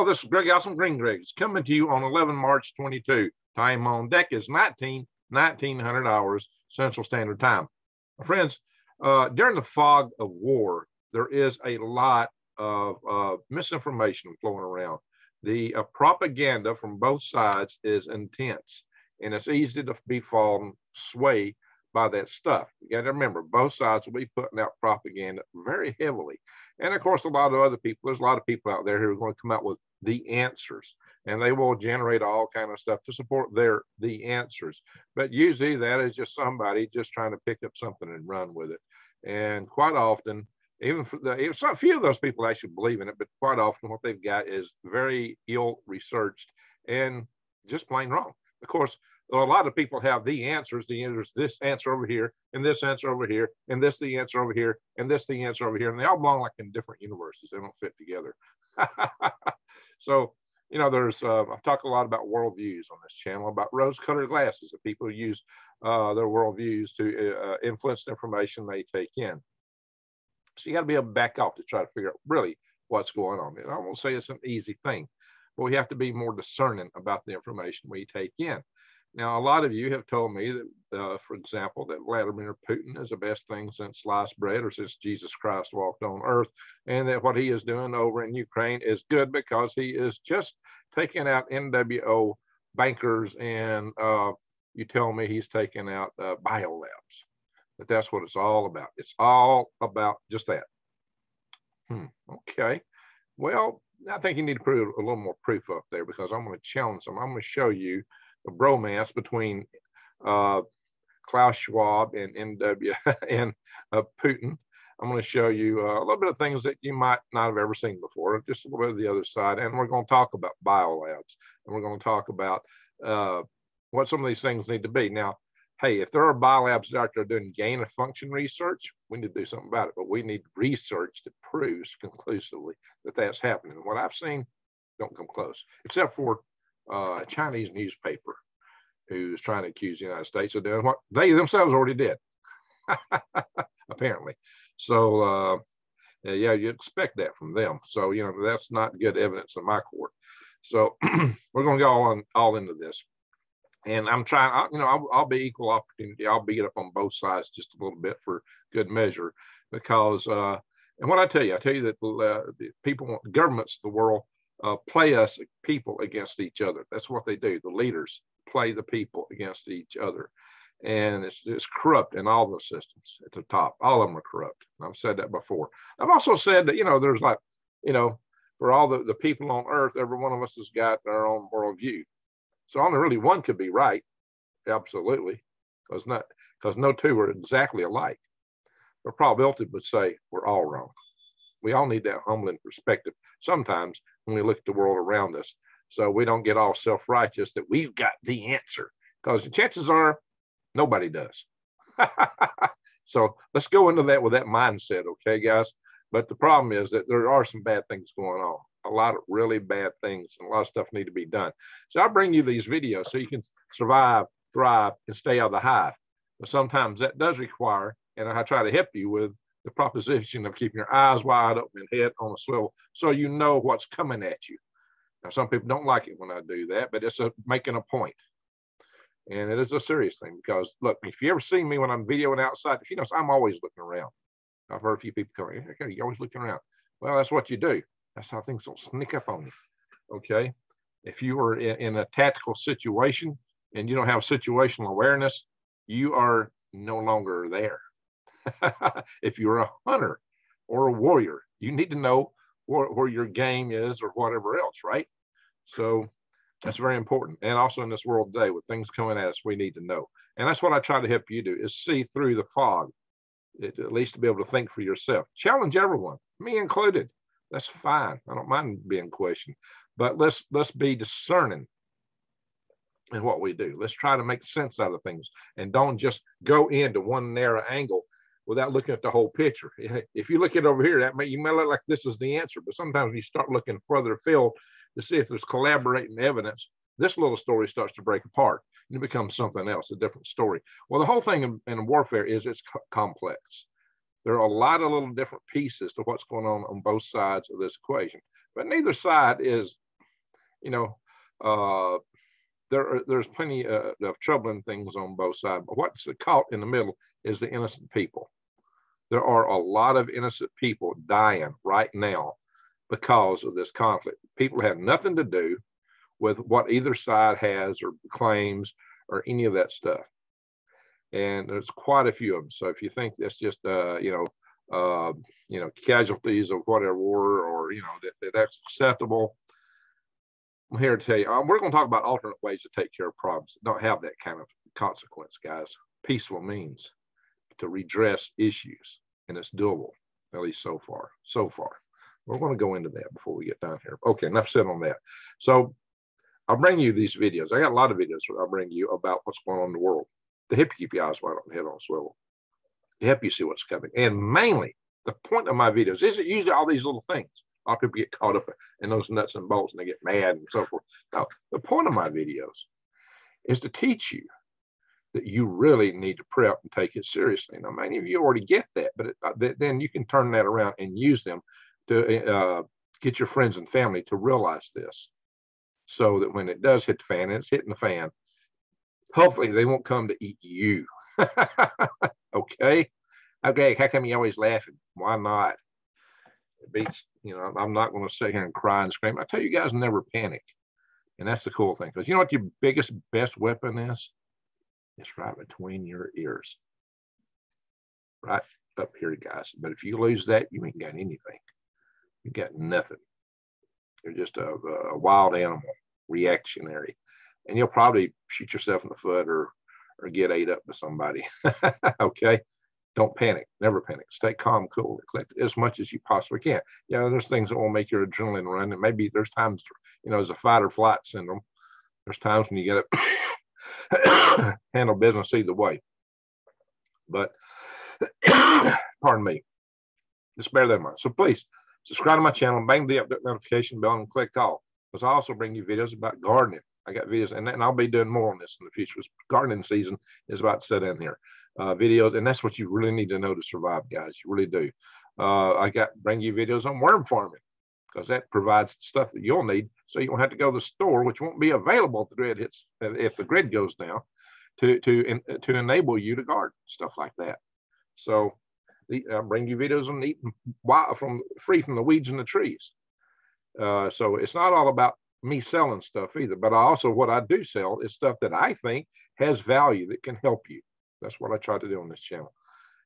Oh, this is Greg Alson, Green Greg. It's coming to you on 11 March 22. Time on deck is 1900 hours Central Standard Time. Friends, during the fog of war, there is a lot of misinformation flowing around. The propaganda from both sides is intense, and it's easy to be fallen sway by that stuff. You got to remember, both sides will be putting out propaganda very heavily. And of course, a lot of other people, there's a lot of people out there who are going to come out with the answers, and they will generate all kind of stuff to support the answers. But usually that is just somebody just trying to pick up something and run with it. And quite often, even a few of those people actually believe in it, but quite often what they've got is very ill researched and just plain wrong. Of course, a lot of people have the answers. There's this answer over here, and this answer over here, and this the answer over here, and this the answer over here, and they all belong like in different universes. They don't fit together. So, you know, there's I've talked a lot about worldviews on this channel, about rose-colored glasses that people use their worldviews to influence the information they take in. So you got to be able to back off to try to figure out really what's going on. And I won't say it's an easy thing, but we have to be more discerning about the information we take in. Now, a lot of you have told me that, for example, that Vladimir Putin is the best thing since sliced bread or since Jesus Christ walked on earth, and that what he is doing over in Ukraine is good because he is just taking out NWO bankers, and you tell me he's taking out biolabs. But that's what it's all about. It's all about just that. Okay. Well, I think you need to put a little more proof up there, because I'm going to challenge them. I'm going to show you the bromance between Klaus Schwab and NW and Putin. I'm going to show you a little bit of things that you might not have ever seen before, just a little bit of the other side. And we're going to talk about biolabs, and we're going to talk about what some of these things need to be. Now, hey, if there are biolabs out there doing gain of function research, we need to do something about it. But we need research that proves conclusively that that's happening. And what I've seen don't come close, except for a Chinese newspaper who's trying to accuse the United States of doing what they themselves already did, apparently. So, yeah, you expect that from them. So, you know, that's not good evidence in my court. So we're going to go all into this. And I'm trying, you know, I'll be equal opportunity. I'll beat up on both sides just a little bit for good measure, because, and what I tell you that the people, governments of the world, play us people against each other. That's what they do. The leaders play the people against each other. And it's corrupt in all the systems at the top. All of them are corrupt. I've said that before. I've also said that, you know, there's like, you know, for all the people on earth, every one of us has got their own worldview. So only really one could be right. Absolutely. Because no two are exactly alike. The probability would say we're all wrong. We all need that humbling perspective sometimes when we look at the world around us, so we don't get all self-righteous that we've got the answer, because the chances are nobody does. So let's go into that with that mindset, okay, guys? But the problem is that there are some bad things going on, a lot of really bad things, and a lot of stuff need to be done. So I bring you these videos so you can survive, thrive, and stay out of the hive. But sometimes that does require, and I try to help you with the proposition of keeping your eyes wide open and head on a swivel, so you know what's coming at you. Now, some people don't like it when I do that, but it's making a point. And it is a serious thing, because look, if you ever see me when I'm videoing outside, if you notice, I'm always looking around. I've heard a few people come, okay, you're always looking around. Well, that's what you do. That's how things will sneak up on you. Okay. If you are in a tactical situation and you don't have situational awareness, you are no longer there. If you're a hunter or a warrior, you need to know where your game is or whatever else, right? So that's very important. And also in this world today, with things coming at us, we need to know. And that's what I try to help you do, is see through the fog, at least to be able to think for yourself. Challenge everyone, me included. That's fine. I don't mind being questioned, but let's be discerning in what we do. Let's try to make sense out of things, and don't just go into one narrow angle without looking at the whole picture. If you look at it over here, you may look like this is the answer, but sometimes when you start looking further afield to see if there's collaborating evidence, this little story starts to break apart and it becomes something else, a different story. Well, the whole thing in warfare is it's complex. There are a lot of little different pieces to what's going on both sides of this equation, but neither side is you know, there's plenty of troubling things on both sides. But what's caught in the middle is the innocent people. There are a lot of innocent people dying right now because of this conflict. People have nothing to do with what either side has or claims or any of that stuff. And there's quite a few of them. So if you think that's just casualties of whatever war, or that's acceptable, I'm here to tell you, we're going to talk about alternate ways to take care of problems that don't have that kind of consequence, guys. Peaceful means to redress issues, and it's doable, at least so far. We're going to go into that before we get down here. Okay, enough said on that. So I'll bring you these videos. I got a lot of videos that I'll bring you about what's going on in the world to help you keep your eyes wide open, head on a swivel, to help you see what's coming. And mainly, the point of my videos isn't usually all these little things. A lot of people get caught up in those nuts and bolts and they get mad and so forth. No, the point of my videos is to teach you that you really need to prep and take it seriously. Now, many of you already get that, but then you can turn that around and use them to get your friends and family to realize this, so that when it does hit the fan, and it's hitting the fan, hopefully they won't come to eat you. Okay? Okay, how come you always laughing? Why not? It beats, I'm not going to sit here and cry and scream. I tell you guys, never panic. And that's the cool thing. Because you know what your best weapon is? It's right between your ears. Right up here, guys. But if you lose that, you ain't got anything. You got nothing. You're just a wild animal, reactionary. And you'll probably shoot yourself in the foot or get ate up by somebody. Okay? Don't panic. Never panic. Stay calm, cool, and collected as much as you possibly can. There's things that will make your adrenaline run. And maybe there's times, as a fight or flight syndrome, there's times when you got to handle business either way. But, pardon me, just bear that in mind. So please, subscribe to my channel, bang the update notification bell, and click all. Because I also bring you videos about gardening. I got videos, and I'll be doing more on this in the future. Gardening season is about to set in here. Videos, and that's what you really need to know to survive, guys. You really do. I bring you videos on worm farming, because that provides stuff that you'll need, so you don't have to go to the store, which won't be available if the grid if the grid goes down, to enable you to garden, stuff like that. So I bring you videos on eating free from the weeds and the trees. So it's not all about me selling stuff either, but what I do sell is stuff that I think has value that can help you. That's what I try to do on this channel,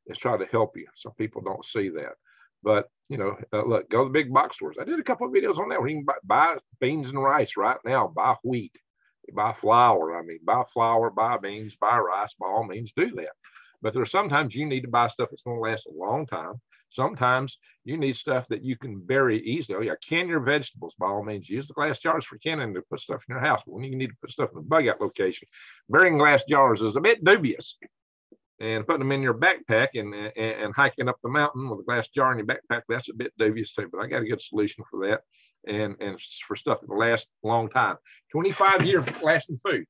is try to help you. Some people don't see that. But, look, go to the big box stores. I did a couple of videos on that where you can buy beans and rice right now, buy wheat, buy flour. Buy flour, buy beans, buy rice, by all means do that. But there's sometimes you need to buy stuff that's going to last a long time. Sometimes you need stuff that you can bury easily. Can your vegetables, by all means. Use the glass jars for canning to put stuff in your house. But when you need to put stuff in the bug out location, burying glass jars is a bit dubious. And putting them in your backpack and hiking up the mountain with a glass jar in your backpack, that's a bit dubious too. But I got a good solution for that, and for stuff that will last a long time. 25-year lasting food.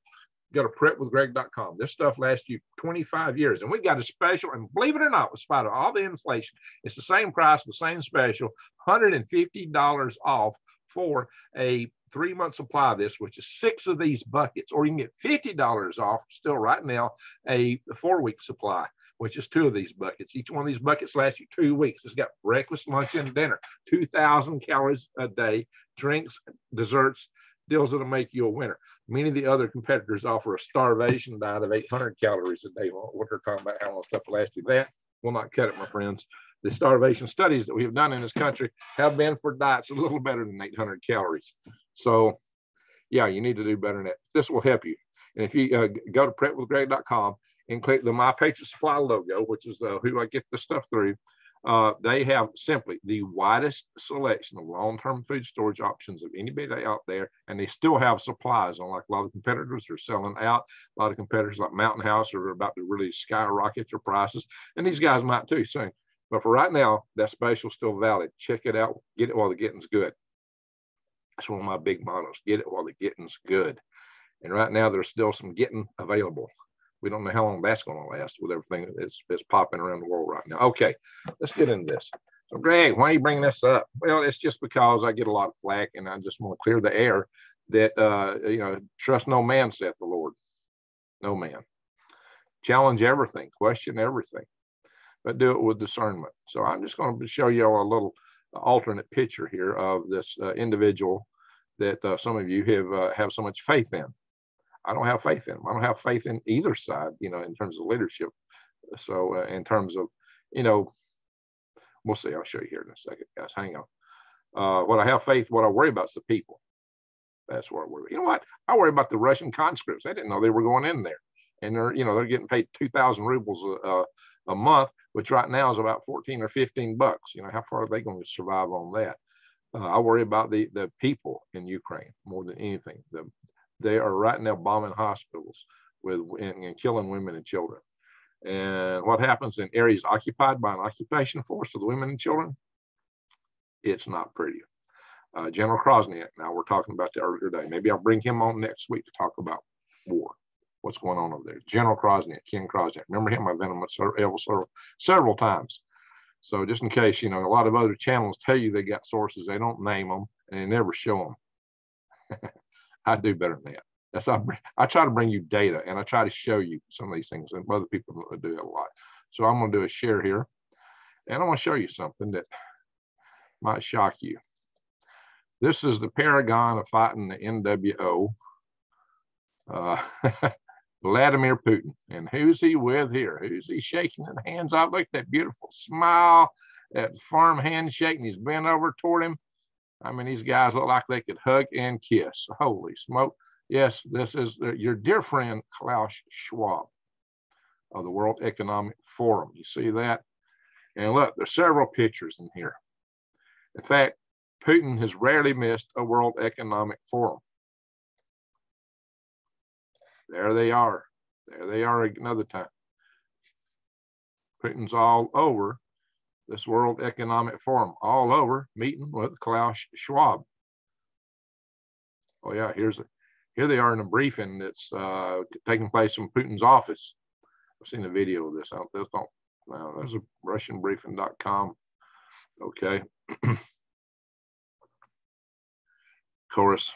Go to prepwithgreg.com. This stuff lasts you 25 years. And we've got a special, and believe it or not, in spite of all the inflation, it's the same price, the same special, $150 off for a 3-month supply of this, which is 6 of these buckets. Or you can get $50 off still right now, a 4-week supply, which is 2 of these buckets. Each one of these buckets lasts you 2 weeks. It's got breakfast, lunch, and dinner, 2,000 calories a day, drinks, desserts, deals that'll make you a winner. Many of the other competitors offer a starvation diet of 800 calories a day. What they're talking about, how long stuff will last you. That will not cut it, my friends. The starvation studies that we have done in this country have been for diets a little better than 800 calories. So, yeah, you need to do better than that. This will help you. And if you go to prepwithgreg.com and click the My Patriot Supply logo, which is who I get this stuff through, they have simply the widest selection of long-term food storage options of anybody out there, and they still have supplies. Unlike a lot of competitors are selling out. A lot of competitors like Mountain House are about to really skyrocket their prices, and these guys might too soon. But for right now, that special is still valid. Check it out. Get it while the getting's good. That's one of my big mottos. Get it while the getting's good. And right now, there's still some getting available. We don't know how long that's going to last with everything that's popping around the world right now. Okay, let's get into this. So, Greg, why are you bringing this up? Well, it's just because I get a lot of flack, and I just want to clear the air that, trust no man, saith the Lord. No man. Challenge everything, question everything, but do it with discernment. So I'm just going to show you a little alternate picture here of this individual that some of you have so much faith in. I don't have faith in him. I don't have faith in either side, in terms of leadership. So in terms of, we'll see. I'll show you here in a second, guys. Hang on. What I have faith, what I worry about is the people. That's what I worry about. You know what? I worry about the Russian conscripts. They didn't know they were going in there. And they're getting paid 2,000 rubles a month, which right now is about 14 or 15 bucks. How far are they going to survive on that? I worry about the people in Ukraine more than anything. They are right now bombing hospitals and killing women and children. And what happens in areas occupied by an occupation force to the women and children? It's not pretty. General Krosniak, now we're talking about the earlier day. Maybe I'll bring him on next week to talk about war. What's going on over there? General Krosniak, Ken Krosniak. Remember him? I've been on him several times. So just in case, a lot of other channels tell you they got sources. They don't name them and they never show them. I do better than that. I try to bring you data and I try to show you some of these things, and other people do that a lot. So I'm going to do a share here, and I'm going to show you something that might shock you. This is the paragon of fighting the NWO, Vladimir Putin. And who's he with here? Who's he shaking his hands off? Look at that beautiful smile, that firm handshake, and he's bent over toward him. I mean, these guys look like they could hug and kiss. Holy smoke. Yes, this is your dear friend, Klaus Schwab of the World Economic Forum. You see that? And look, there's several pictures in here. In fact, Putin has rarely missed a World Economic Forum. There they are. There they are another time. Putin's all over this World Economic Forum, all over meeting with Klaus Schwab. Oh yeah, here they are in a briefing that's taking place in Putin's office. I've seen a video of this. There's a RussianBriefing.com. Okay. Of course,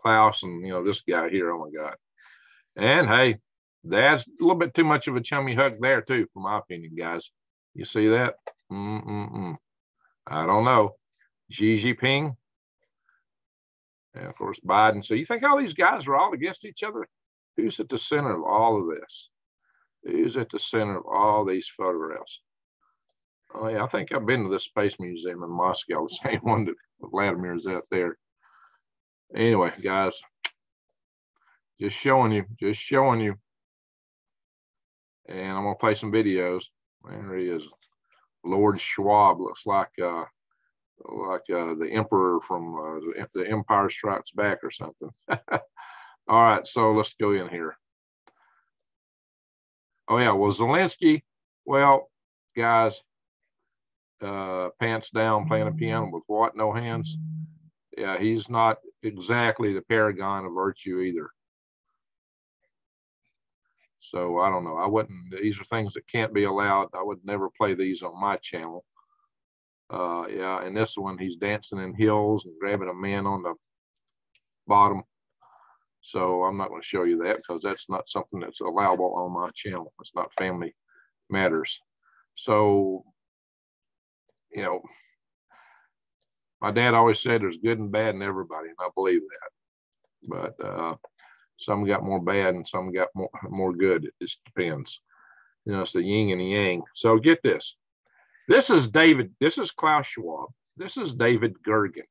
Klaus and this guy here. Oh my God. And hey, that's a little bit too much of a chummy hug there too, for my opinion, guys. You see that? I don't know. Xi Jinping. And of course, Biden. So you think all these guys are all against each other? Who's at the center of all of this? Who's at the center of all these photographs? Oh yeah, I think I've been to this space museum in Moscow, the same one that Vladimir is out there. Anyway, guys, just showing you. And I'm gonna play some videos. There he is. Lord Schwab looks like the emperor from the Empire Strikes Back or something. All right, so let's go in here. Oh yeah, well, Zelensky, well, guys, pants down, playing a piano with what? No hands? Yeah, he's not exactly the paragon of virtue either. So I don't know. I wouldn't, these are things that can't be allowed. I would never play these on my channel. Yeah, and this one, he's dancing in heels and grabbing a man on the bottom. So I'm not going to show you that because that's not something that's allowable on my channel. It's not family matters. So, my dad always said there's good and bad in everybody, and I believe that. But some got more bad and some got more good. It just depends. It's the yin and the yang. So get this. This is Klaus Schwab. This is David Gergen.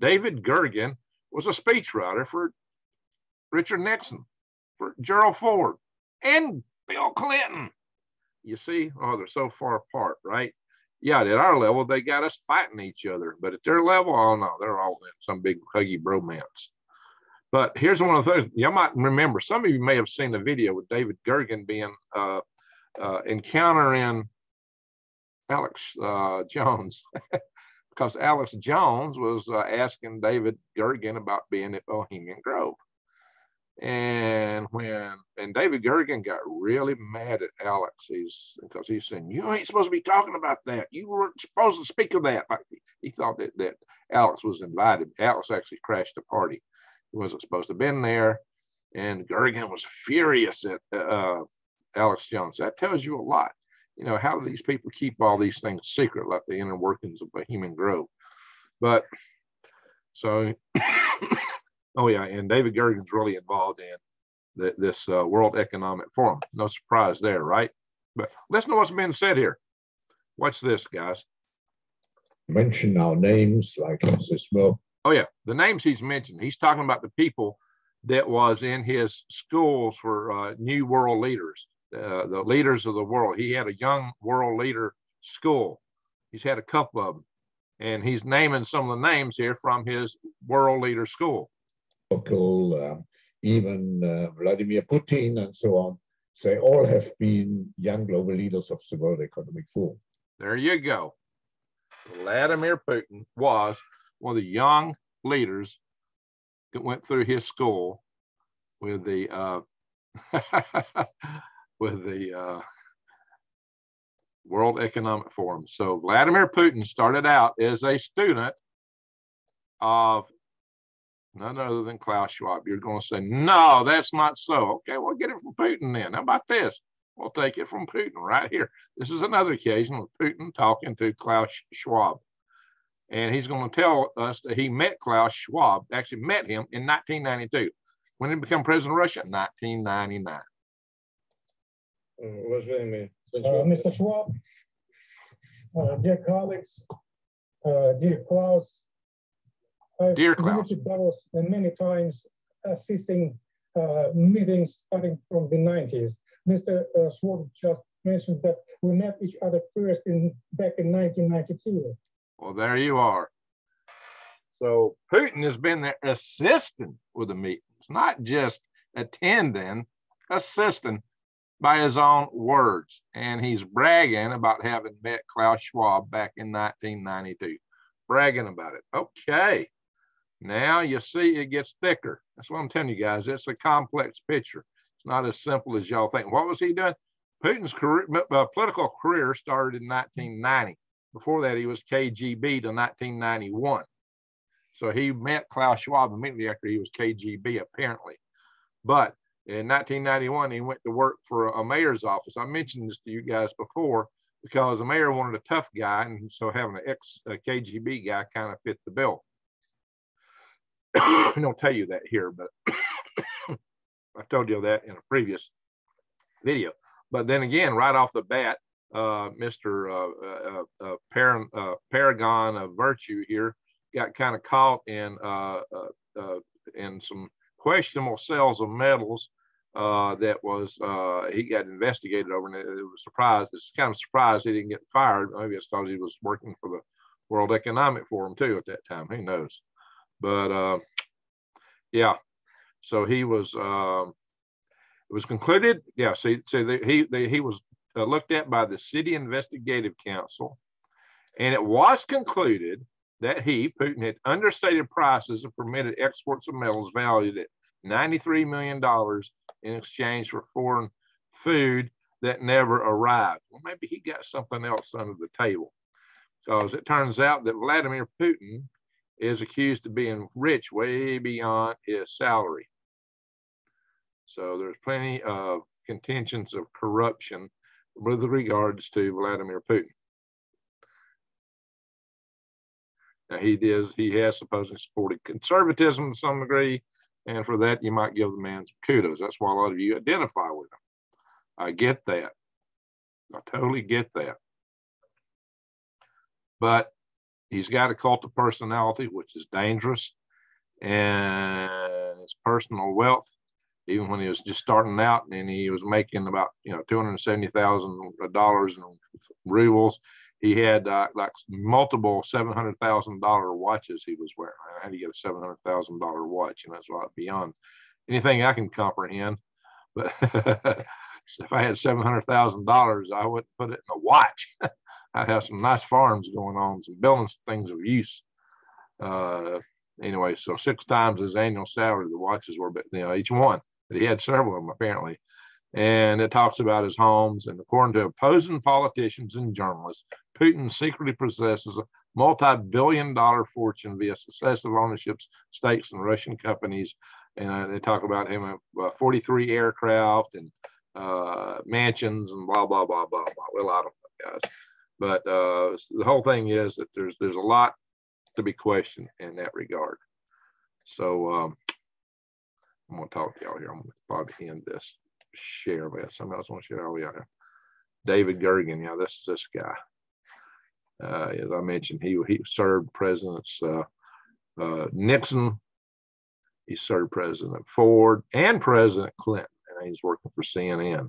David Gergen was a speechwriter for Richard Nixon, for Gerald Ford, and Bill Clinton. You see, they're so far apart, right? Yeah, at our level, they got us fighting each other. But at their level, oh no, they're all in some big huggy bromance. But here's one of the things you might remember. Some of you may have seen the video with David Gergen being encountering Alex Jones, because Alex Jones was asking David Gergen about being at Bohemian Grove. And David Gergen got really mad at Alex, because he's saying, you ain't supposed to be talking about that. You weren't supposed to speak of that. He thought that Alex was invited. Alex actually crashed the party. He wasn't supposed to have been there. And Gergen was furious at Alex Jones. That tells you a lot. You know, how do these people keep all these things secret, like the inner workings of Bohemian Grove? But so, oh yeah, and David Gergen's really involved in this World Economic Forum. No surprise there, right? But listen to what's being said here. Watch this, guys. Mention our names like this. Well, oh yeah, the names he's mentioned. He's talking about the people that was in his schools for new world leaders, the leaders of the world. He had a young world leader school. He's had a couple of them, and he's naming some of the names here from his world leader school. Local, even Vladimir Putin and so on. They all have been young global leaders of the World Economic Forum. There you go. Vladimir Putin was one of the young leaders that went through his school with the World Economic Forum. So Vladimir Putin started out as a student of none other than Klaus Schwab. You're going to say, no, that's not so. Okay, we'll get it from Putin then. How about this? We'll take it from Putin right here. This is another occasion with Putin talking to Klaus Schwab. And he's going to tell us that he met Klaus Schwab, actually met him in 1992. When did he become president of Russia? 1999. Mr. Schwab, dear colleagues, dear Klaus, I've visited Davos many times, assisting meetings starting from the 90s. Mr. Schwab just mentioned that we met each other first back in 1992. Well, there you are. So Putin has been there assisting with the meetings, not just attending, assisting by his own words. And he's bragging about having met Klaus Schwab back in 1992. Bragging about it. Okay. Now you see it gets thicker. That's what I'm telling you guys. It's a complex picture. It's not as simple as y'all think. What was he doing? Putin's career, political career started in 1990. Before that, he was KGB to 1991. So he met Klaus Schwab immediately after he was KGB, apparently. But in 1991, he went to work for a mayor's office. I mentioned this to you guys before because the mayor wanted a tough guy, and so having an ex-KGB guy kind of fit the bill. I don't tell you that here, but I told you that in a previous video. But then again, right off the bat, Mr. Paragon of Virtue here got kind of caught in some questionable sales of metals that was he got investigated over, and it was surprised. It's kind of surprised he didn't get fired. Maybe it's because he was working for the World Economic Forum too at that time. Who knows? But yeah, so he was. It was concluded. Yeah, he was looked at by the City Investigative Council, and it was concluded that Putin, had understated prices and permitted exports of metals valued at $93 million in exchange for foreign food that never arrived. Well, maybe he got something else under the table, because it turns out that Vladimir Putin is accused of being rich way beyond his salary. So there's plenty of contentions of corruption with regards to Vladimir Putin. Now he has supposedly supported conservatism to some degree, and for that you might give the man some kudos. That's why a lot of you identify with him. I get that. I totally get that. But he's got a cult of personality, which is dangerous, and his personal wealth. Even when he was just starting out and he was making about $270,000 in rubles, he had like multiple $700,000 watches he was wearing. How do you get a $700,000 watch? And that's right beyond anything I can comprehend. But if I had $700,000, I wouldn't put it in a watch. I'd have some nice farms going on, some building things of use. Anyway, so 6 times his annual salary the watches were, but each one. But he had several of them apparently. And it talks about his homes. And according to opposing politicians and journalists, Putin secretly possesses multi-billion-dollar fortune via successive ownerships, stakes in Russian companies. And they talk about him 43 aircraft and mansions and blah, blah, blah, blah, blah. Well, I don't know, guys. But the whole thing is that there's a lot to be questioned in that regard. So I'm going to talk to y'all here. I'm going to probably end this share. But somebody else want to share? Oh, yeah. David Gergen. Yeah, this is this guy. As I mentioned, he served Presidents Nixon. He served President Ford and President Clinton. And he's working for CNN.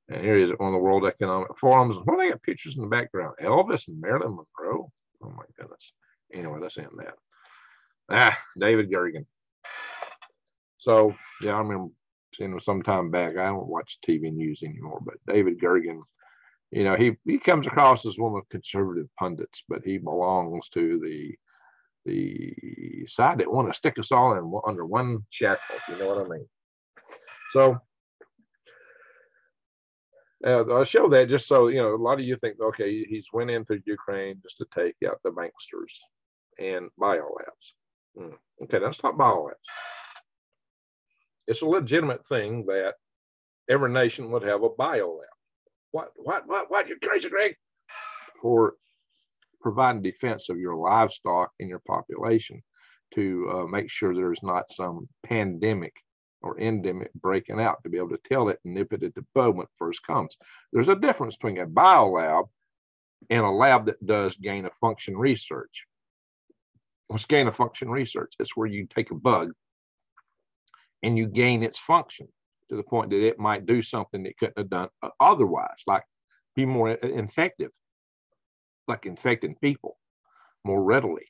And here he is on the World Economic Forums. Well, they got pictures in the background. Elvis and Marilyn Monroe. Oh, my goodness. Anyway, let's end that. David Gergen. So, yeah, I remember seeing him some time back. I don't watch TV news anymore, but David Gergen, you know, he comes across as one of the conservative pundits, but he belongs to the side that want to stick us all in under one shackle, if you know what I mean. So, I'll show that just so, you know, a lot of you think, okay, he's went into Ukraine just to take out the banksters and biolabs. Okay, let's talk biolabs. It's a legitimate thing that every nation would have a biolab. What? You're crazy, Greg. For providing defense of your livestock and your population to make sure there's not some pandemic or endemic breaking out, to be able to tell it and nip it at the bud when it first comes. There's a difference between a biolab and a lab that does gain of function research. What's gain of function research? It's where you take a bug and you gain its function to the point that it might do something it couldn't have done otherwise, like be more effective, like infecting people more readily.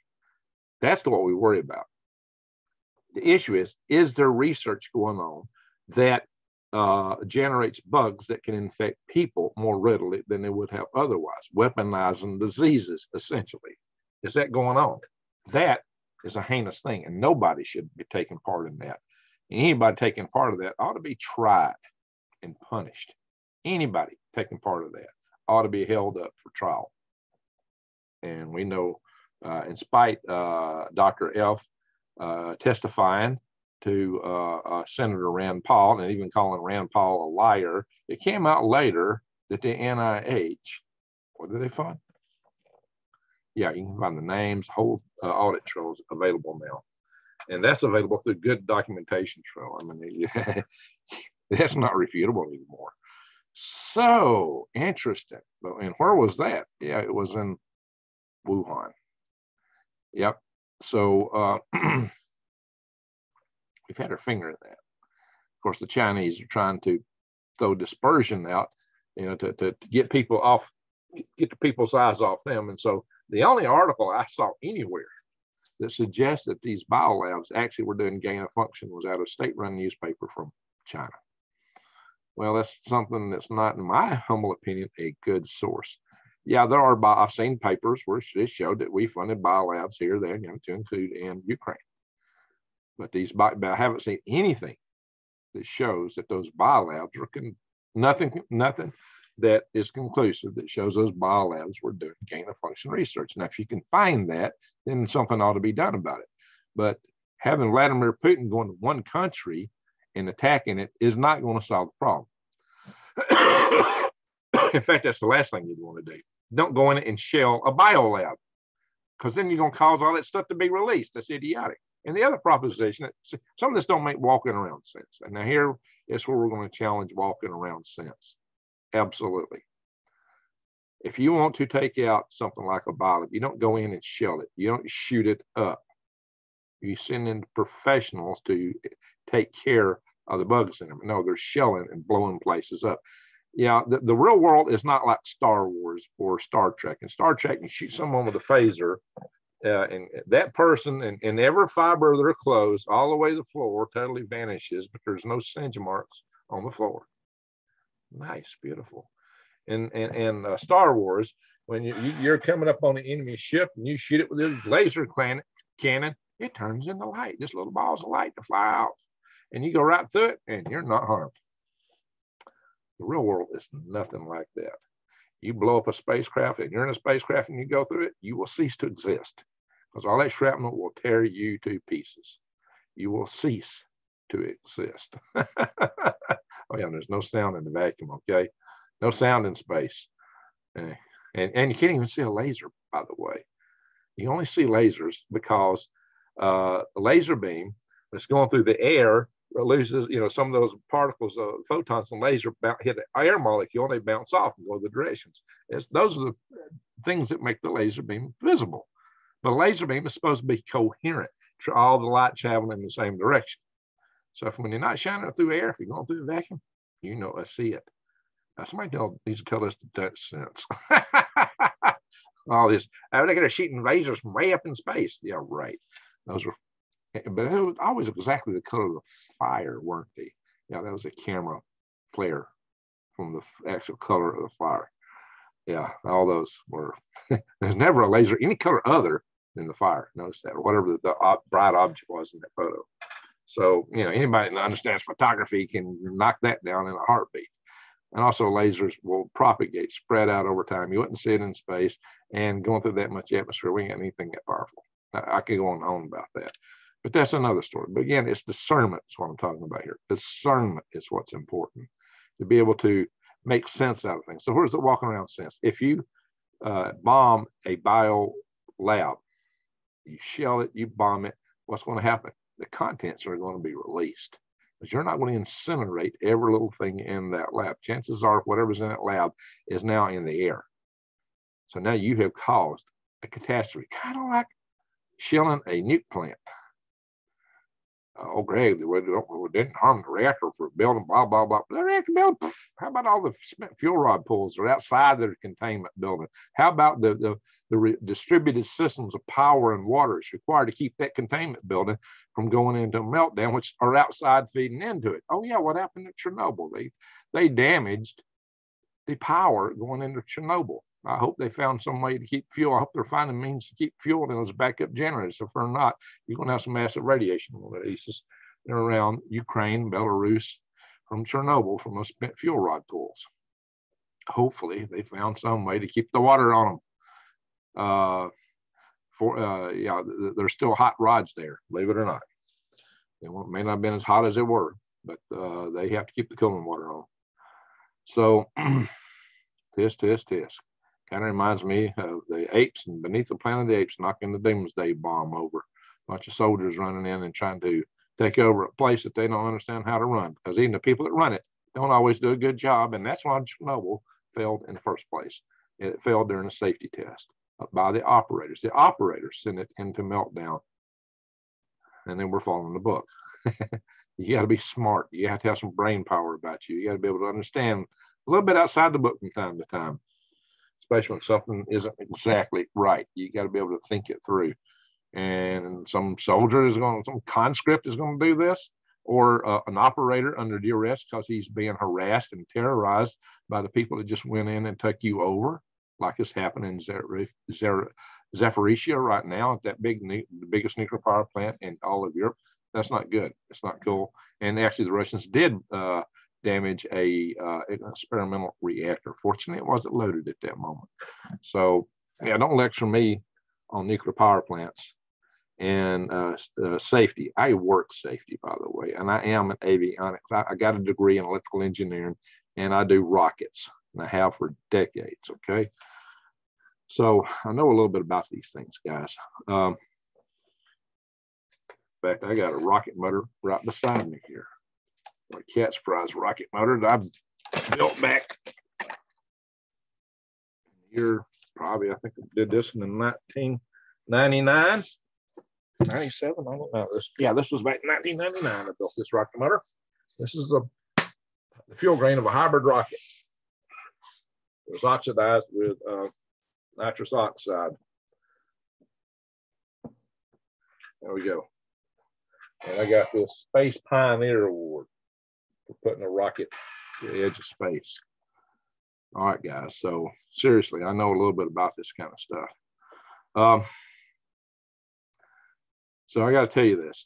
That's what we worry about. The issue is there research going on that generates bugs that can infect people more readily than they would have otherwise, weaponizing diseases, essentially? Is that going on? That is a heinous thing, and nobody should be taking part in that. Anybody taking part of that ought to be tried and punished. Anybody taking part of that ought to be held up for trial. And we know, in spite Dr. F testifying to Senator Rand Paul and even calling Rand Paul a liar, it came out later that the NIH, what did they find? Yeah, you can find the names, whole audit trails available now. And that's available through good documentation trail. I mean, that's not refutable anymore. So interesting. And where was that? Yeah, it was in Wuhan. Yep. So we've had our finger in that. Of course, the Chinese are trying to throw dispersion out, you know, to get people off, get the people's eyes off them. And so the only article I saw anywhere that suggests that these biolabs actually were doing gain of function was out of state-run newspaper from China. Well, that's something that's not, in my humble opinion, a good source. Yeah, there are, I've seen papers where it showed that we funded biolabs here, there, you know, to include in Ukraine. But I haven't seen anything that shows that those biolabs are nothing that is conclusive that shows those biolabs were doing gain of function research. Now, if you can find that, then something ought to be done about it. But having Vladimir Putin going to one country and attacking it is not going to solve the problem. In fact, that's the last thing you'd want to do. Don't go in and shell a biolab, because then you're going to cause all that stuff to be released. That's idiotic. And the other proposition, some of this don't make walking around sense. And now here is where we're going to challenge walking around sense. Absolutely. If you want to take out something like a biolab, you don't go in and shell it. You don't shoot it up. You send in professionals to take care of the bugs in them. No, they're shelling and blowing places up. Yeah, the real world is not like Star Wars or Star Trek. In Star Trek, you shoot someone with a phaser, and that person and every fiber of their clothes all the way to the floor totally vanishes, but there's no singe marks on the floor. Nice, beautiful. And Star Wars, when you're coming up on the enemy ship and you shoot it with this laser cannon, it turns into light, just little balls of light to fly out. And you go right through it and you're not harmed. The real world is nothing like that. You blow up a spacecraft and you're in a spacecraft and you go through it, you will cease to exist because all that shrapnel will tear you to pieces. You will cease to exist. Oh yeah, there's no sound in the vacuum, okay? No sound in space. And you can't even see a laser, by the way. You only see lasers because a laser beam that's going through the air loses, some of those particles, photons and laser hit an air molecule and they bounce off and go the directions. Those are the things that make the laser beam visible. But a laser beam is supposed to be coherent, all the light traveling in the same direction. So when you're not shining it through air, if you're going through the vacuum, I see it. Now, somebody needs to tell us the Dutch sense. All this, they're going to shooting lasers from way up in space. Yeah, right. Those were, but it was always exactly the color of the fire, weren't they? Yeah, that was a camera flare from the actual color of the fire. Yeah, all those were, there's never a laser any color other than the fire. Notice that, or whatever the bright object was in that photo. So, anybody that understands photography can knock that down in a heartbeat. And also lasers will propagate, spread out over time. You wouldn't see it in space, and going through that much atmosphere, we ain't got anything that powerful. I could go on and on about that, but that's another story. But again, it's discernment is what I'm talking about here. Discernment is what's important, to be able to make sense out of things. So where's the walking around sense? If you bomb a bio lab, you shell it, you bomb it, what's going to happen? The contents are going to be released. But you're not going to incinerate every little thing in that lab. Chances are whatever's in that lab is now in the air. So now you have caused a catastrophe, kind of like shelling a nuke plant. Oh, Greg, we didn't harm the reactor for building, blah, blah, blah. The reactor building, how about all the spent fuel rod pools that are outside the containment building? How about the distributed systems of power and water it's required to keep that containment building from going into a meltdown, which are outside feeding into it? Oh yeah, what happened at Chernobyl? They damaged the power going into Chernobyl. I hope they found some way to keep fuel. I hope they're finding means to keep fuel in those backup generators. If they're not, you're going to have some massive radiation releases around Ukraine, Belarus, from Chernobyl, from those spent fuel rod pools. Hopefully they found some way to keep the water on them. There's still hot rods there, believe it or not. They may not have been as hot as they were, but they have to keep the cooling water on. So this kind of reminds me of the apes and Beneath the Planet of the Apes knocking the doomsday bomb over. A bunch of soldiers running in and trying to take over a place that they don't understand how to run, because even the people that run it don't always do a good job. And that's why Chernobyl failed in the first place. It failed during a safety test by the operators. The operators sent it into meltdown, and then we're following the book. You got to be smart. You have to have some brain power about you. You got to be able to understand a little bit outside the book from time to time, especially when something isn't exactly right. You got to be able to think it through. And some conscript is going to do this, or an operator under duress because he's being harassed and terrorized by the people that just went in and took you over, like is happening in Zaporizhzhia right now at that the biggest nuclear power plant in all of Europe. That's not good. It's not cool. And actually, the Russians did damage an experimental reactor. Fortunately, it wasn't loaded at that moment. So, yeah, don't lecture me on nuclear power plants and safety. I work safety, by the way, and I am an avionics. I got a degree in electrical engineering, and I do rockets, and I have for decades, okay? So I know a little bit about these things, guys. In fact, I got a rocket motor right beside me here. A cat's prize rocket motor that I built back here, probably, I think I did this in 1999, 97, I don't know. This was back in 1999. I built this rocket motor. This is the fuel grain of a hybrid rocket. It was oxidized with nitrous oxide. There we go. And I got this Space Pioneer Award for putting a rocket to the edge of space. All right, guys. So seriously, I know a little bit about this kind of stuff. So I got to tell you this,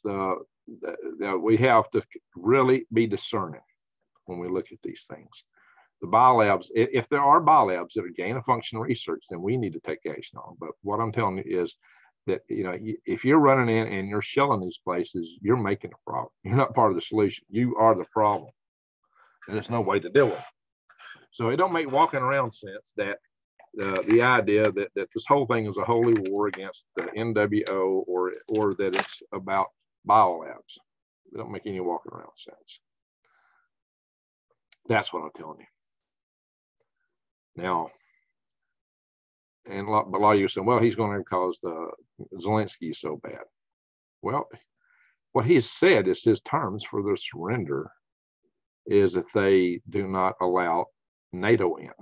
we have to really be discerning when we look at these things. the biolabs, if there are biolabs that are gain of function research, then we need to take action on. But what I'm telling you is that, you know, if you're running in and you're shelling these places, you're making a problem. You're not part of the solution. You are the problem. And there's no way to deal with it. So it don't make walking around sense that the idea that this whole thing is a holy war against the NWO or that it's about biolabs. It don't make any walking around sense. That's what I'm telling you. Now, and but a lot of you say, well, he's going to cause the Zelensky is so bad. Well, what he has said is his terms for their surrender is if they do not allow NATO in,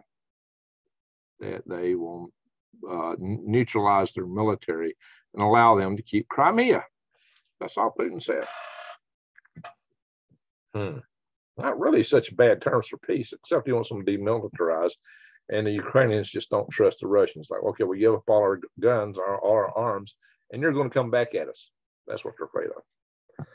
that they will neutralize their military and allow them to keep Crimea. That's all Putin said. Not really such bad terms for peace, except he wants them demilitarized. And the Ukrainians just don't trust the Russians. Like, okay, we give up all our guns, all our arms, and you're going to come back at us. That's what they're afraid of.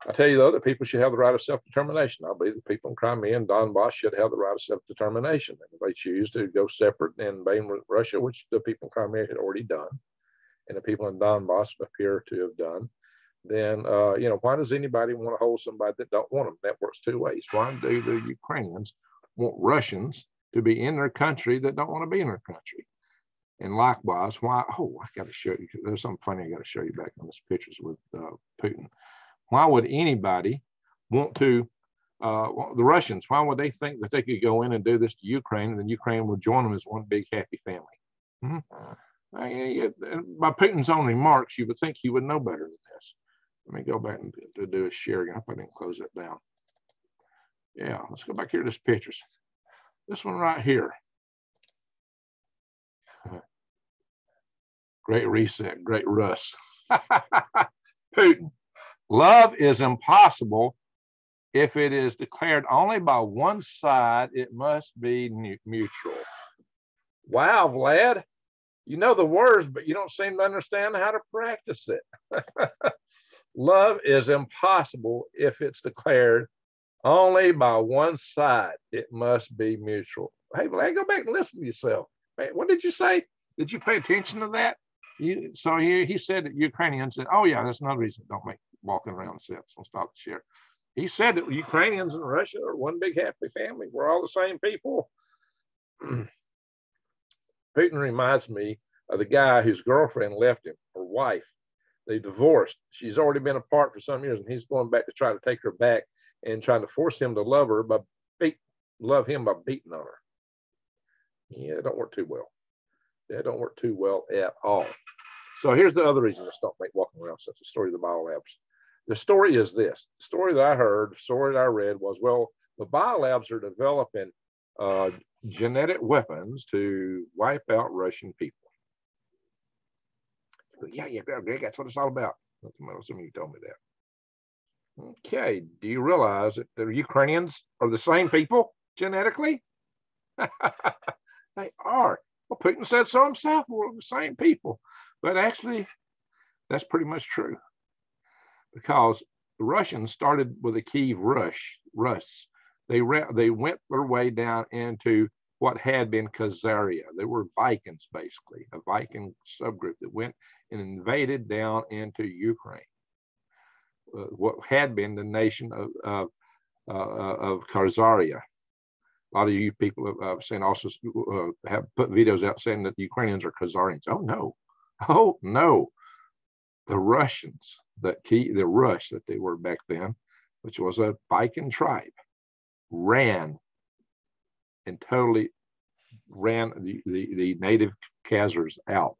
I tell you, though, that people should have the right of self-determination. I believe the people in Crimea and Donbass should have the right of self-determination. If they choose to go separate and invade Russia, which the people in Crimea had already done, and the people in Donbass appear to have done, then, you know, why does anybody want to hold somebody that don't want them? That works two ways. Why do the Ukrainians want Russians to be in their country that don't want to be in their country? And likewise, why, oh, I got to show you, there's something funny I got to show you back on this pictures with Putin. Why would anybody want to, the Russians, why would they think that they could go in and do this to Ukraine and then Ukraine would join them as one big happy family? By Putin's own remarks, you would think he would know better than this. Let me go back and do a share again. I hope I didn't close that down. Yeah, let's go back here to this pictures. This one right here. Great reset, great Russ. Putin. Love is impossible if it is declared only by one side. It must be mutual. Wow, Vlad. You know the words, but you don't seem to understand how to practice it. Love is impossible if it's declared only by one side. It must be mutual. Hey, Vlad, go back and listen to yourself. Hey, what did you say? Did you pay attention to that? So he said that Ukrainians said, oh, yeah, that's another reason don't make walking around sense. I'll stop the share. He said that Ukrainians and Russia are one big happy family. We're all the same people. Putin reminds me of the guy whose girlfriend left him, her wife. They divorced. She's already been apart for some years, and he's going back to try to take her back and trying to force him to love her love him by beating on her. Yeah, it don't work too well. That don't work too well at all. So here's the other reason to stop walking around such a story of the biolabs. The story is this. The story that I heard, the story that I read was, well, the biolabs are developing genetic weapons to wipe out Russian people. Yeah, Greg, that's what it's all about. Some of you told me that. Okay, do you realize that the Ukrainians are the same people genetically? They are. Well, Putin said so himself. We're the same people. But actually, that's pretty much true. Because the Russians started with a Kiev Rus. They went their way down into what had been Khazaria. They were Vikings, basically, a Viking subgroup that went and invaded down into Ukraine. What had been the nation of Khazaria. A lot of you people have seen also have put videos out saying that the Ukrainians are Khazarians. Oh no, the Russians, the Rus that they were back then, which was a Viking tribe, ran and totally ran the native Khazars out.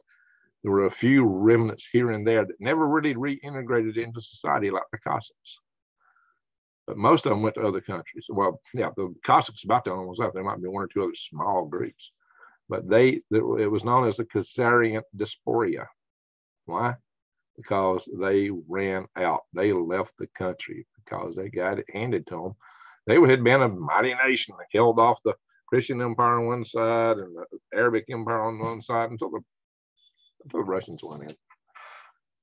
There were a few remnants here and there that never really reintegrated into society like the Cossacks. But most of them went to other countries. Well, yeah, the Cossacks about the only ones left. There might be one or two other small groups. But it was known as the Khazarian diaspora. Why? Because they ran out. They left the country because they got it handed to them. They had been a mighty nation. They held off the Christian Empire on one side and the Arabic Empire on one side until the Russians went in.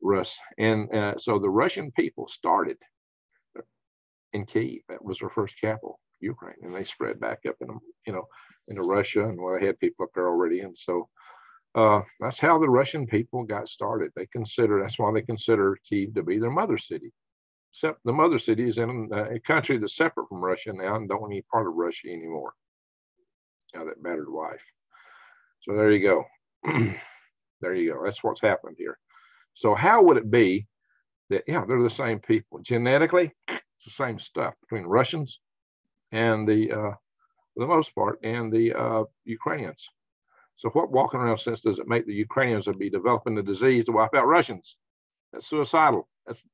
Rus. And so the Russian people started in Kiev. That was their first capital. Ukraine, and they spread back up into Russia, and well, they had people up there already, and so that's how the Russian people got started. That's why they consider Kyiv to be their mother city. Except the mother city is in a country that's separate from Russia now and don't want any part of Russia anymore. Now that battered wife. So there you go. There you go. That's what's happened here. So how would it be that, yeah, they're the same people. Genetically, it's the same stuff between Russians and for the most part, and the Ukrainians. So what walking around sense does it make the Ukrainians would be developing the disease to wipe out Russians? That's suicidal. That's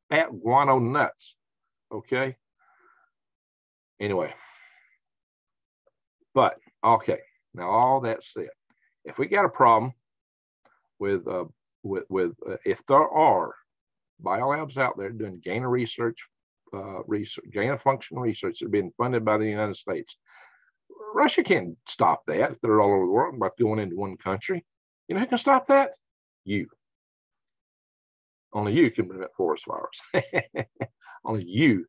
fat guano nuts. Okay. Anyway. But, okay. Now, all that said, if we got a problem with if there are biolabs out there doing gain of function research that are being funded by the United States, Russia can't stop that if they're all over the world by going into one country. You know who can stop that? You. Only you can prevent forest fires. Only you.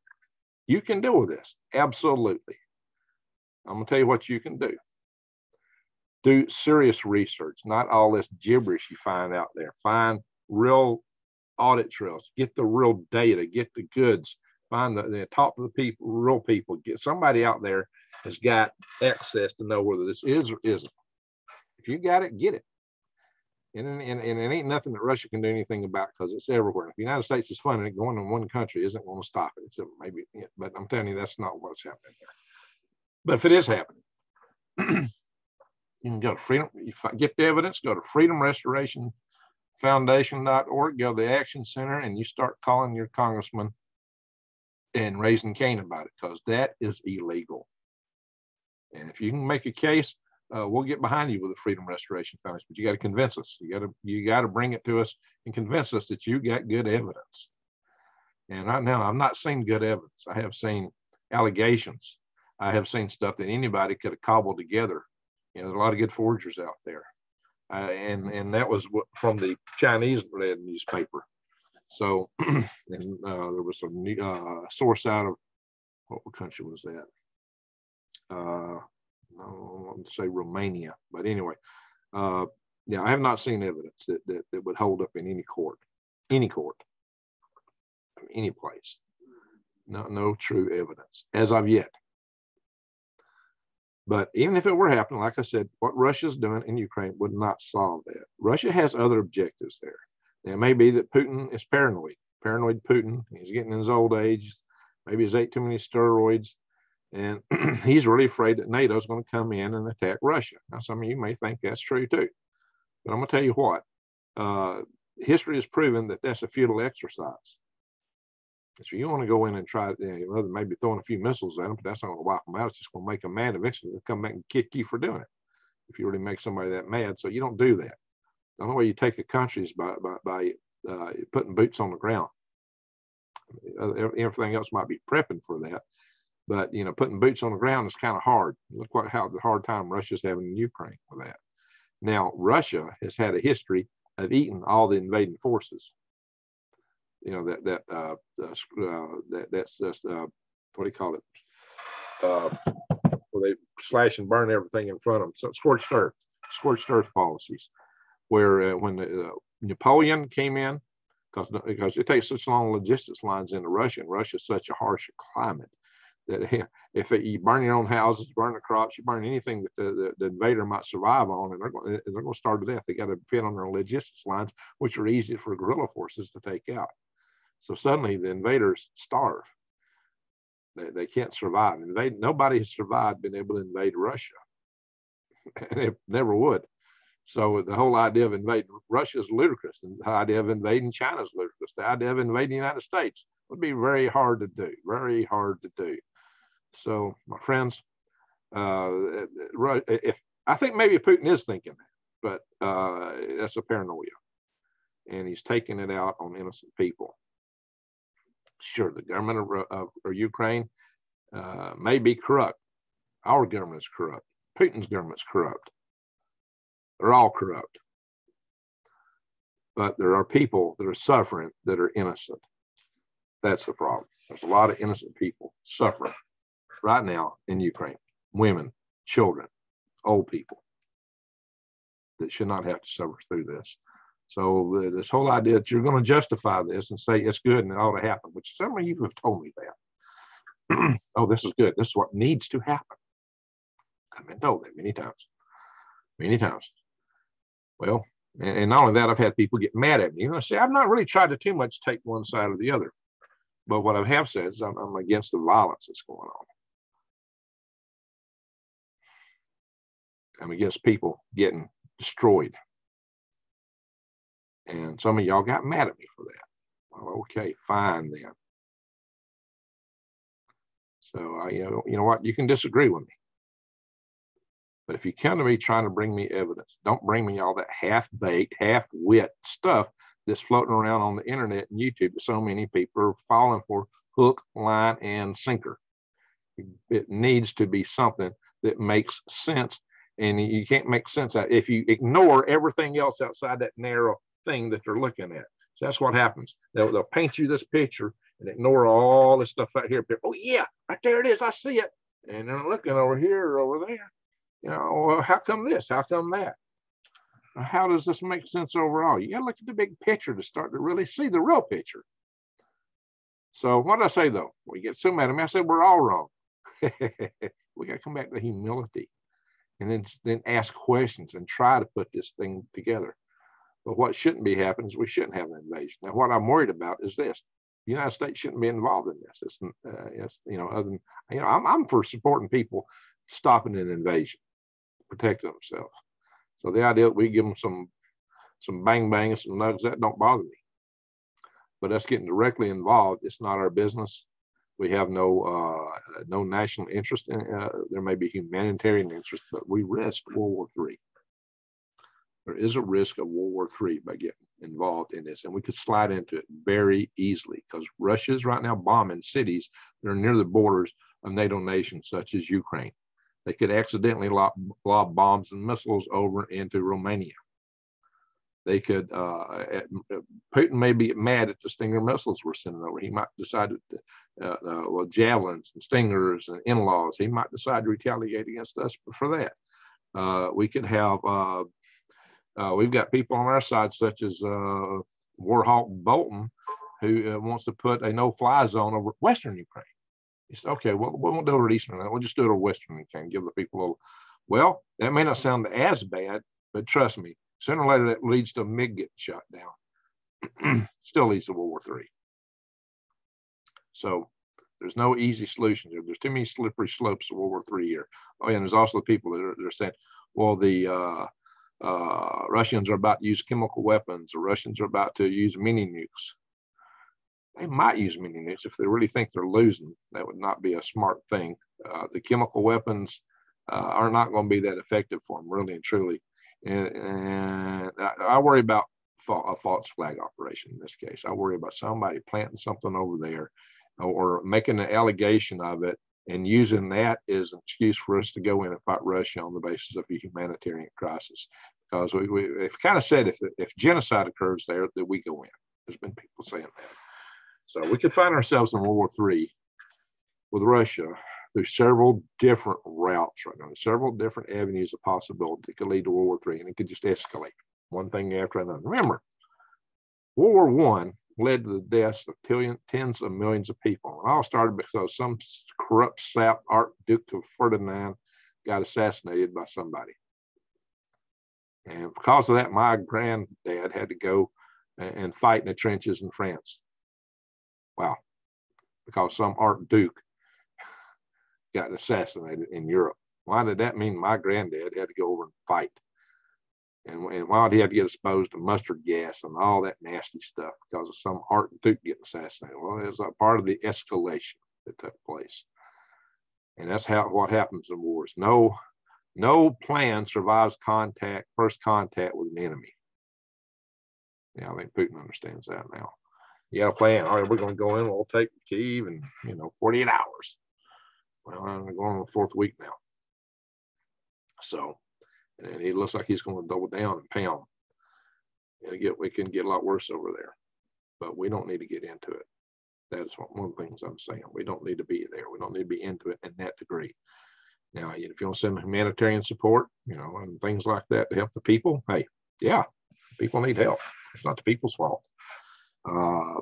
You can deal with this. Absolutely. I'm going to tell you what you can do. Do serious research, not all this gibberish you find out there. Find real audit trails. Get the real data. Get the goods. Find the talk to the people, real people. Get somebody out there has got access to know whether this is or isn't. If you got it, get it. And it ain't nothing that Russia can do anything about because it's everywhere. If the United States is funding it, going in one country isn't going to stop it. Except maybe, but I'm telling you, that's not what's happening there. But if it is happening, you can go to freedom. You get the evidence. Go to freedomrestorationfoundation.org. Go to the Action Center, and you start calling your congressman and raising Cain about it because that is illegal. And if you can make a case, we'll get behind you with the Freedom Restoration Foundation. But you got to convince us. You got to bring it to us and convince us that you got good evidence. And right now, I've not seen good evidence. I have seen allegations. I have seen stuff that anybody could have cobbled together. You know, there's a lot of good forgers out there, and that was from the Chinese-led newspaper. So, and there was a source out of what country was that? No, I want to say Romania, but anyway, yeah, I have not seen evidence that would hold up in any court, any place. No true evidence as of yet. But even if it were happening, like I said, what Russia's doing in Ukraine would not solve that. Russia has other objectives there. It may be that Putin is paranoid Putin. He's getting in his old age. Maybe he's ate too many steroids. And he's really afraid that NATO is going to come in and attack Russia. Now, some of you may think that's true too. But I'm going to tell you what. History has proven that that's a futile exercise. So you want to go in and try, maybe throwing a few missiles at them, but that's not going to wipe them out. It's just going to make them mad. Eventually, they'll come back and kick you for doing it if you really make somebody that mad. So you don't do that. The only way you take a country is by putting boots on the ground. Everything else might be prepping for that. But, putting boots on the ground is kind of hard. Look how the hard time Russia's having in Ukraine with that. Now, Russia has had a history of eating all the invading forces. That's just what do you call it? Where they slash and burn everything in front of them. So scorched earth policies, where when Napoleon came in, because it takes such long logistics lines into Russia, and Russia's such a harsh climate that if you burn your own houses, burn the crops, you burn anything that the invader might survive on, and they're going to starve to death. They got to depend on their logistics lines, which are easy for guerrilla forces to take out. So suddenly the invaders starve. They can't survive. Nobody has survived being able to invade Russia. And it never would. So the whole idea of invading Russia is ludicrous. And the idea of invading China is ludicrous. The idea of invading the United States would be very hard to do. Very hard to do. So my friends, if I think maybe Putin is thinking that, but that's a paranoia. And he's taking it out on innocent people. Sure, the government of Ukraine may be corrupt. Our government is corrupt. Putin's government's corrupt. They're all corrupt. But there are people that are suffering that are innocent. That's the problem. There's a lot of innocent people suffering. right now in Ukraine. Women, children, old people that should not have to suffer through this. So this whole idea that you're going to justify this and say it's good and it ought to happen, which some of you have told me that. Oh, this is good. This is what needs to happen. I've been told that many times. Many times. Well, and not only that, I've had people get mad at me. You know, say, I've not really tried to too much take one side or the other. But what I have said is I'm against the violence that's going on. I'm against people getting destroyed. And some of y'all got mad at me for that. Well, okay, fine then. So, you know what? You can disagree with me. But if you come to me trying to bring me evidence, don't bring me all that half-baked, half-wit stuff that's floating around on the internet and YouTube that so many people are falling for hook, line, and sinker. It needs to be something that makes sense, and you can't make sense out if you ignore everything else outside that narrow thing that they're looking at. So that's what happens. They'll paint you this picture and ignore all this stuff right here. Oh yeah, right there it is. I see it. And they're looking over here or over there. You know, well, how come this? How come that? How does this make sense overall? You got to look at the big picture to start to really see the real picture. So what did I say though? We get so mad at me. I said we're all wrong. We got to come back to humility, and then ask questions and try to put this thing together. But what shouldn't be happening is we shouldn't have an invasion. Now, what I'm worried about is this: the United States shouldn't be involved in this. It's you know, other than, you know, I'm for supporting people stopping an invasion, protecting themselves. So the idea that we give them some bang bang and some nugs, that don't bother me. But us getting directly involved, it's not our business. We have no national interest in. There may be humanitarian interest, but we risk World War III. There is a risk of World War III by getting involved in this, and we could slide into it very easily because Russia is right now bombing cities that are near the borders of NATO nations such as Ukraine. They could accidentally lob bombs and missiles over into Romania. They could, Putin may be mad at the Stinger missiles we're sending over. He might decide to, well, javelins and Stingers and in-laws, he might decide to retaliate against us for that. We could have, we've got people on our side such as Warhawk Bolton, who wants to put a no-fly zone over Western Ukraine. He said, okay, well, we won't do it at Eastern, we'll just do it over Western Ukraine, give the people a little. Well, that may not sound as bad, but trust me, sooner or later that leads to a MiG getting shot down. Still leads to World War III. So there's no easy solution here. There's too many slippery slopes of World War III here. Oh, and there's also people that are saying, well, the Russians are about to use chemical weapons, or Russians are about to use mini nukes. They might use mini nukes if they really think they're losing. That would not be a smart thing. The chemical weapons are not going to be that effective for them, really and truly. And I worry about a false flag operation in this case. I worry about somebody planting something over there or making an allegation of it and using that as an excuse for us to go in and fight Russia on the basis of a humanitarian crisis. Because we've kind of said if genocide occurs there, that we go in. There's been people saying that. So we could find ourselves in World War III with Russia through several different routes right now, several different avenues of possibility that could lead to World War III, and it could just escalate one thing after another. Remember, World War I led to the deaths of tens of millions of people. And it all started because some corrupt sap Archduke of Ferdinand got assassinated by somebody. And because of that, my granddad had to go and fight in the trenches in France. Wow. Because some Archduke got assassinated in Europe. Why did that mean my granddad had to go over and fight? And why did he have to get exposed to mustard gas and all that nasty stuff because of some Archduke getting assassinated? Well, it was a part of the escalation that took place. And that's what happens in wars. No plan survives first contact with an enemy. Yeah, I think Putin understands that now. You got a plan. All right, we're going to go in. We'll take Kyiv in 48 hours. Well, I'm going on the 4th week now. So, and it looks like he's going to double down and pound. And it can get a lot worse over there. But we don't need to get into it. That's one of the things I'm saying. We don't need to be there. We don't need to be into it in that degree. Now, if you want to send humanitarian support, and things like that to help the people, hey, yeah, people need help. It's not the people's fault. I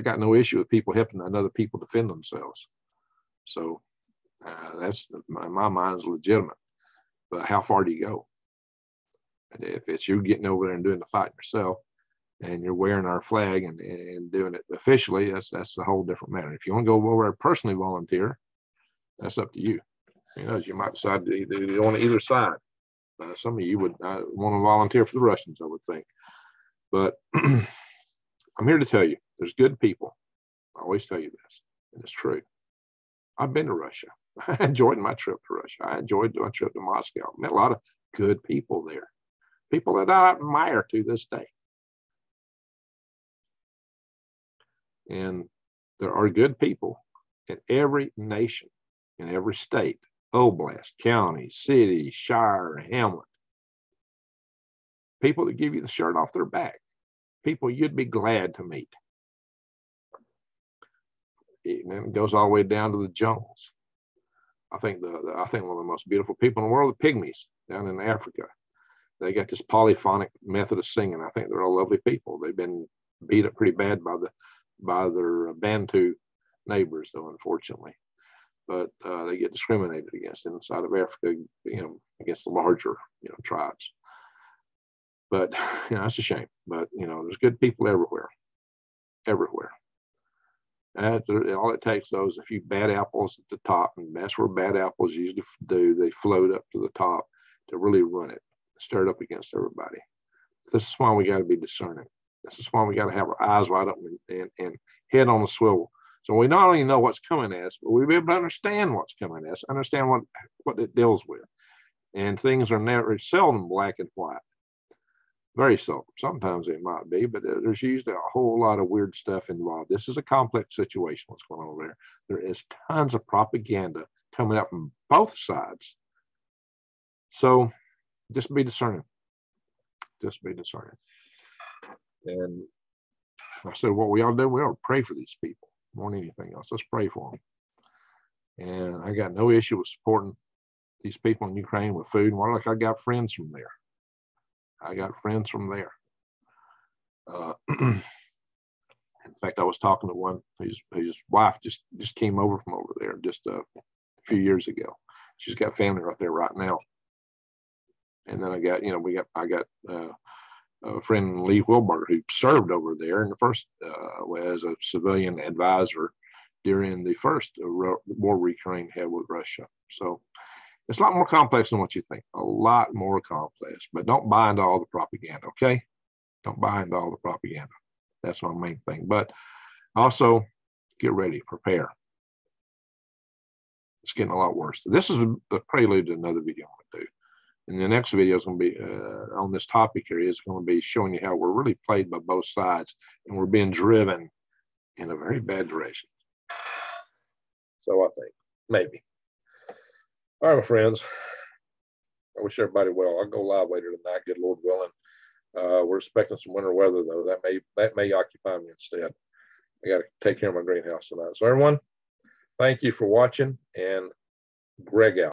got no issue with people helping other people defend themselves. So that's, in my mind, is legitimate. But how far do you go? And if it's you getting over there and doing the fight yourself, and you're wearing our flag and doing it officially, that's a whole different matter. If you want to go over there personally volunteer, that's up to you. You might decide to go on either side. Some of you would want to volunteer for the Russians, I would think. But I'm here to tell you, there's good people. I always tell you this, and it's true. I've been to Russia. I enjoyed my trip to Russia. I enjoyed my trip to Moscow. I met a lot of good people there, people that I admire to this day. And there are good people in every nation, in every state, oblast, county, city, shire, hamlet. People that give you the shirt off their back. People you'd be glad to meet. And it goes all the way down to the jungles. I think one of the most beautiful people in the world, the pygmies down in Africa. They got this polyphonic method of singing. I think they're all lovely people. They've been beat up pretty bad by their Bantu neighbors, though, unfortunately. But they get discriminated against inside of Africa, against the larger, tribes. But, it's a shame. But, there's good people everywhere. Everywhere. And all it takes, though, is a few bad apples at the top. And that's where bad apples usually do. They float up to the top to really run it, stir it up against everybody. This is why we got to be discerning. This is why we got to have our eyes wide open and head on the swivel. So we not only know what's coming at us, but we be able to understand what's coming at us, understand what it deals with. And things are seldom black and white. Very seldom. Sometimes they might be, but there's usually a whole lot of weird stuff involved. This is a complex situation, what's going on over there. There is tons of propaganda coming up from both sides. So just be discerning. Just be discerning. And I said, what we ought to do, we ought to pray for these people more than anything else. Let's pray for them. And I got no issue with supporting these people in Ukraine with food. Well, like I got friends from there. In fact, I was talking to one whose wife just came over from over there just a few years ago. She's got family right there right now. And then I got a friend, Lee Wilberger, who served over there in the first as a civilian advisor during the first war Ukraine had with Russia. So it's a lot more complex than what you think. A lot more complex. But don't buy into all the propaganda, okay? Don't buy into all the propaganda. That's my main thing. But also, get ready, prepare. It's getting a lot worse. This is the prelude to another video I'm going to do. And the next video is going to be on this topic here is going to be showing you how we're really played by both sides and we're being driven in a very bad direction. So I think, maybe. All right, my friends. I wish everybody well. I'll go live later tonight, good Lord willing. We're expecting some winter weather, though. That may occupy me instead. I got to take care of my greenhouse tonight. So everyone, thank you for watching, and Greg out.